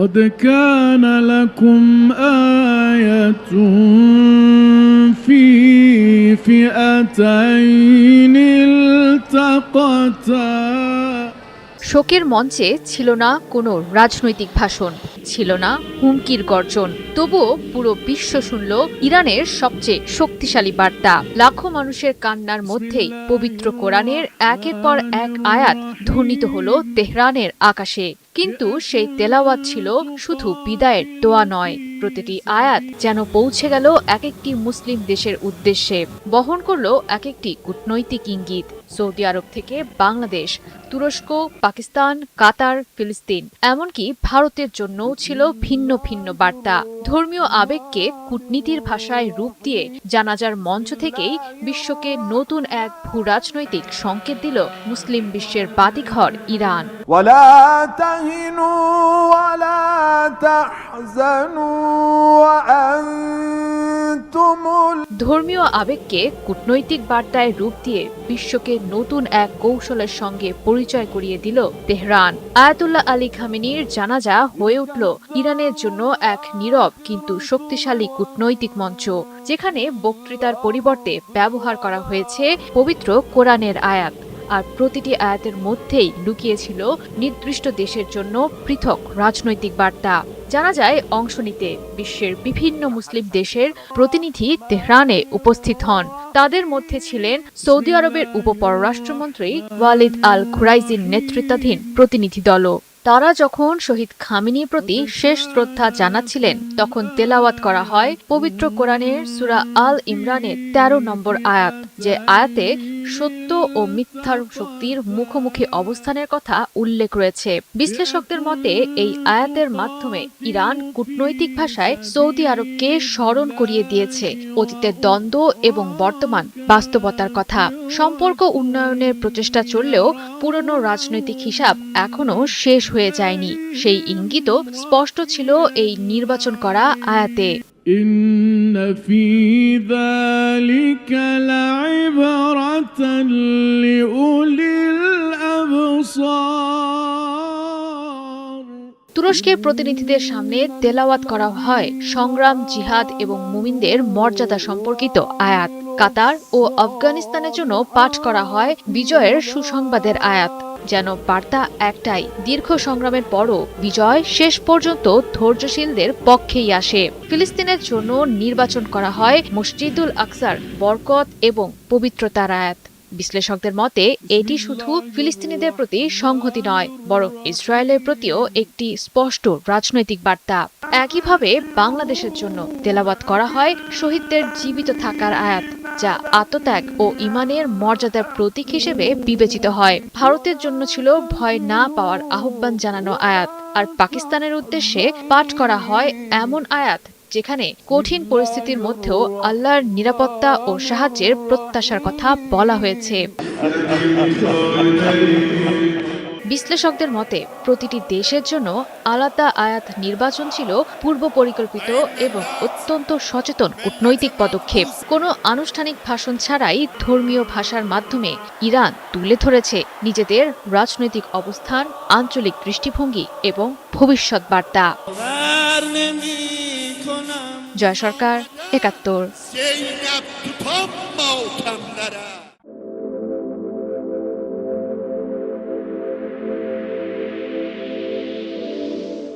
قد كان لكم آية في فئتين التقتا। শোকের মঞ্চে ছিল না কোনো রাজনৈতিক ভাষণ, ছিল না হুমকির গর্জন, তবুও পুরো বিশ্ব শুনল ইরানের সবচেয়ে শক্তিশালী বার্তা। লাখো মানুষের কান্নার মধ্যেই পবিত্র কোরআনের একের পর এক আয়াত ধ্বনিত হলো তেহরানের আকাশে। কিন্তু সেই তেলাওয়াত ছিল শুধু বিদায়ের দোয়া নয়, প্রতিটি আয়াত যেন পৌঁছে গেল এক একটি মুসলিম দেশের উদ্দেশ্যে, বহন করল এক একটি কূটনৈতিক ইঙ্গিত। সৌদি আরব থেকে বাংলাদেশ, তুরস্ক, পাকিস্তান, কাতার, ফিলিস্তিন, এমনকি ভারতের জন্যও ছিল ভিন্ন ভিন্ন বার্তা। ধর্মীয় আবেগকে কূটনীতির ভাষায় রূপ দিয়ে জানাজার মঞ্চ থেকেই বিশ্বকে নতুন এক ভূরাজনৈতিক সংকেত দিল মুসলিম বিশ্বের বাতিঘর ইরান। ধর্মীয় আবেগকে কূটনৈতিক বার্তায় রূপ দিয়ে বিশ্বকে নতুন এক কৌশলের সঙ্গে পরিচয় করিয়ে দিল তেহরান। আয়াতুল্লাহ আলী খামেনির জানাজা হয়ে উঠল ইরানের জন্য এক নীরব কিন্তু শক্তিশালী কূটনৈতিক মঞ্চ, যেখানে বক্তৃতার পরিবর্তে ব্যবহার করা হয়েছে পবিত্র কোরআনের আয়াত। আর প্রতিটি আয়াতের মধ্যেই লুকিয়েছিল নির্দিষ্ট দেশের জন্য পৃথক রাজনৈতিক বার্তা। জানা যায়, অংশ নিতে বিশ্বের বিভিন্ন মুসলিম দেশের প্রতিনিধি তেহরানে উপস্থিত হন। তাদের মধ্যে ছিলেন সৌদি আরবের উপপররাষ্ট্রমন্ত্রী ওয়ালিদ আল খুরাইজির নেতৃত্বাধীন প্রতিনিধি দলও। তারা যখন শহীদ খামেনির প্রতি শেষ শ্রদ্ধা জানাচ্ছিলেন, তখন তেলাওয়াত করা হয় পবিত্র কোরআনের সূরা আল ইমরানের ১৩ নম্বর আয়াত, যে আয়াতে সত্য ও মিথ্যার শক্তির মুখোমুখি অবস্থানের কথা উল্লেখ রয়েছে। বিশ্লেষকদের মতে এই আয়াতের মাধ্যমে ইরান কূটনৈতিক ভাষায় সৌদি আরবকে স্মরণ করিয়ে দিয়েছে অতীতের দ্বন্দ্ব এবং বর্তমান বাস্তবতার কথা। সম্পর্ক উন্নয়নের প্রচেষ্টা চললেও পুরনো রাজনৈতিক হিসাব এখনো শেষ হয়ে যায়নি, সেই ইঙ্গিতও স্পষ্ট ছিল এই নির্বাচন করা আয়াতে। إن في ذلك لعبرة لأولي الأبصار। তুরস্কের প্রতিনিধিদের সামনে তেলাওয়াত করা হয় সংগ্রাম, জিহাদ এবং মুমিনদের মর্যাদা সম্পর্কিত আয়াত। কাতার ও আফগানিস্তানের জন্য পাঠ করা হয় বিজয়ের সুসংবাদের আয়াত। যেন বার্তা একটাই, দীর্ঘ সংগ্রামের পরও বিজয় শেষ পর্যন্ত ধৈর্যশীলদের পক্ষেই আসে। ফিলিস্তিনের জন্য নির্বাচন করা হয় মসজিদুল আকসার বরকত এবং পবিত্রতার আয়াত। বিশ্লেষকদের মতে এটি শুধু ফিলিস্তিনিদের প্রতি সংহতি নয়, বরং ইসরায়েলের প্রতিও একটি স্পষ্ট রাজনৈতিক বার্তা। একইভাবে বাংলাদেশের জন্য তেলাওয়াত করা হয় শহীদদের জীবিত থাকার আয়াত, যা আত্মত্যাগ ও ঈমানের মর্যাদার প্রতীক হিসেবে বিবেচিত হয়। ভারতের জন্য ছিল ভয় না পাওয়ার আহ্বান জানানো আয়াত। আর পাকিস্তানের উদ্দেশ্যে পাঠ করা হয় এমন আয়াত যেখানে কঠিন পরিস্থিতির মধ্যেও আল্লাহর নিরাপত্তা ও সাহায্যের প্রত্যাশার কথা বলা হয়েছে। বিশ্লেষকদের মতে প্রতিটি দেশের জন্য আলাদা আয়াত নির্বাচন ছিল পূর্ব পরিকল্পিত এবং অত্যন্ত সচেতন কূটনৈতিক পদক্ষেপ। কোনো আনুষ্ঠানিক ভাষণ ছাড়াই ধর্মীয় ভাষার মাধ্যমে ইরান তুলে ধরেছে নিজেদের রাজনৈতিক অবস্থান, আঞ্চলিক দৃষ্টিভঙ্গি এবং ভবিষ্যৎ বার্তা। জয় সরকার, ৭১।